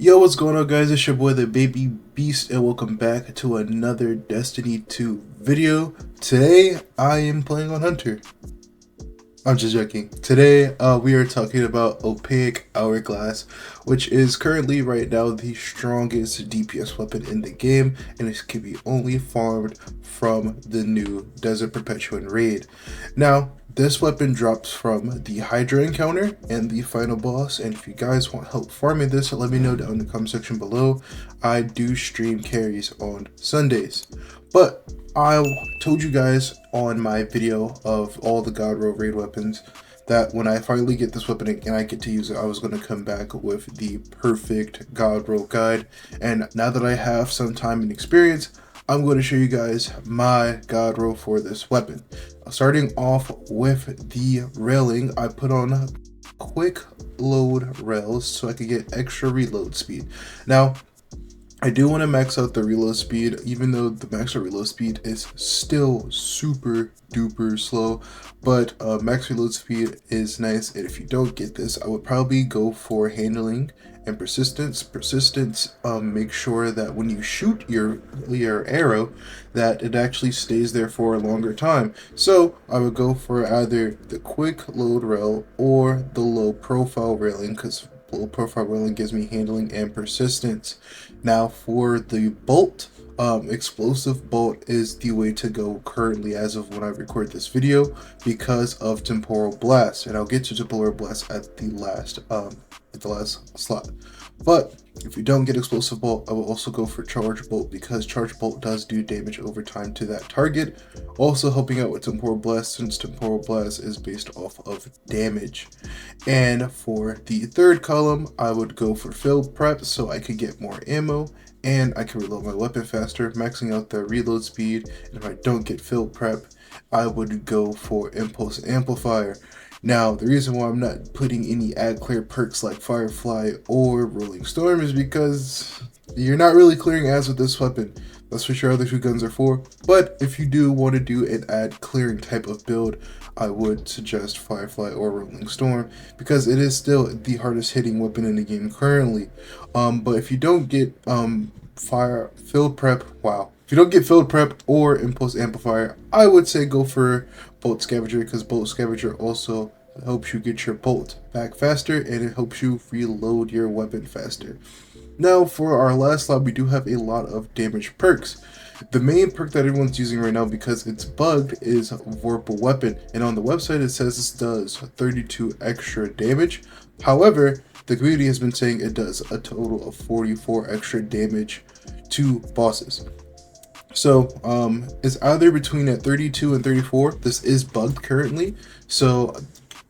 Yo, what's going on, guys? It's your boy the Baby Beast, and welcome back to another Destiny 2 video. Today I am playing on Hunter. I'm just joking. Today we are talking about Opaque Hourglass, which is currently right now the strongest DPS weapon in the game, and it can be only farmed from the new Desert Perpetuan raid. Now, this weapon drops from the Hydra encounter and the final boss, and if you guys want help farming this, let me know down in the comment section below. I do stream carries on Sundays. But I told you guys on my video of all the God Roll raid weapons that when I finally get this weapon and I get to use it, I was going to come back with the perfect God Roll guide. And now that I have some time and experience, I'm going to show you guys my God Roll for this weapon. Starting off with the railing, I put on quick load rails so I could get extra reload speed. Now, I do want to max out the reload speed, even though the max out reload speed is still super duper slow, but max reload speed is nice. And if you don't get this, I would probably go for handling and persistence. Persistence make sure that when you shoot your arrow that it actually stays there for a longer time. So I would go for either the quick load rail or the low profile railing, because low profile railing gives me handling and persistence. Now for the bolt, explosive bolt is the way to go currently as of when I record this video because of temporal blast, and I'll get to temporal blast at the last slot. But if you don't get explosive bolt, I will also go for charge bolt, because charge bolt does do damage over time to that target, also helping out with temporal blast since temporal blast is based off of damage. And for the third column, I would go for field prep so I could get more ammo and I can reload my weapon faster, maxing out the reload speed. And if I don't get field prep, I would go for impulse amplifier. Now, the reason why I'm not putting any ad clear perks like Firefly or Rolling Storm is because you're not really clearing ads with this weapon. That's what your other two guns are for. But if you do want to do an ad clearing type of build, I would suggest Firefly or Rolling Storm, because it is still the hardest hitting weapon in the game currently. But if you don't get field prep or impulse amplifier, I would say go for bolt scavenger, because bolt scavenger also helps you get your bolt back faster and it helps you reload your weapon faster. Now for our last slot, we do have a lot of damage perks. The main perk that everyone's using right now because it's bugged is Vorpal Weapon, and on the website it says this does 32 extra damage. However, the community has been saying it does a total of 44 extra damage to bosses. So it's either between at 32 and 34. This is bugged currently, so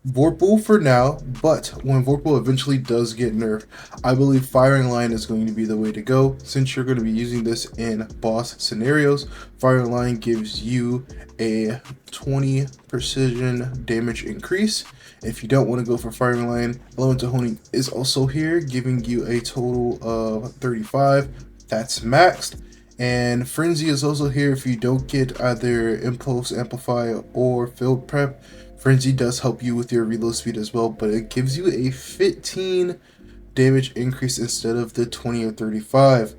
Vorpal for now, but when Vorpal eventually does get nerfed, I believe firing line is going to be the way to go. Since you're going to be using this in boss scenarios, firing line gives you a 20 precision damage increase. If you don't want to go for firing line, elemental honing is also here, giving you a total of 35. That's maxed. And Frenzy is also here if you don't get either Impulse Amplifier or Field Prep. Frenzy does help you with your reload speed as well, but it gives you a 15 damage increase instead of the 20 or 35.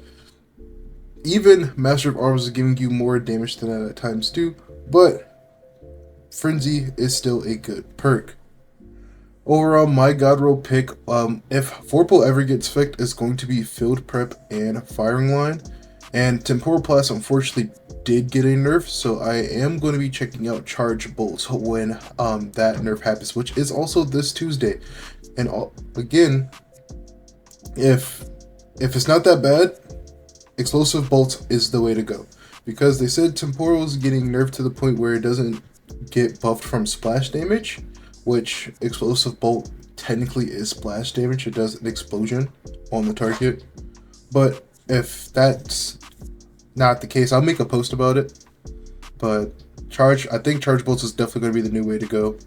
Even Master of Arms is giving you more damage than that at times too, but Frenzy is still a good perk. Overall, my God Roll pick, if Vorpal ever gets fixed, is going to be Field Prep and Firing Line. And Temporal Blast unfortunately did get a nerf, so I am going to be checking out Charge Bolts when that nerf happens, which is also this Tuesday. And again, if it's not that bad, Explosive Bolts is the way to go, because they said Temporal is getting nerfed to the point where it doesn't get buffed from splash damage, which Explosive Bolt technically is splash damage. It does an explosion on the target, but if that's not the case, I'll make a post about it. But I think Charge Bolts is definitely going to be the new way to go.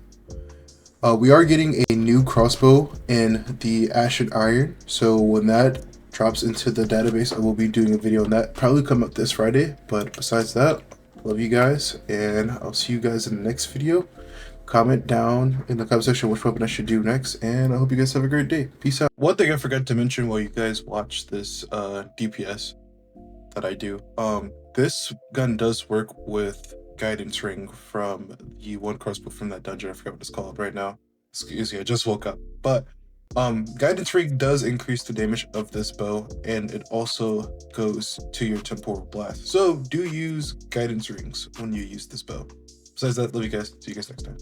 We are getting a new crossbow in the Ashen Iron, so when that drops into the database, I will be doing a video on that. Probably come up this Friday, but besides that, love you guys, and I'll see you guys in the next video. comment down in the comment section which weapon I should do next, and I hope you guys have a great day. Peace out. One thing I forgot to mention while you guys watch this DPS that I do, this gun does work with guidance ring from the one crossbow from that dungeon. I forgot what it's called right now. Excuse me, I just woke up. But guidance ring does increase the damage of this bow, and it also goes to your temporal blast. So do use guidance rings when you use this bow. Besides that, love you guys. See you guys next time.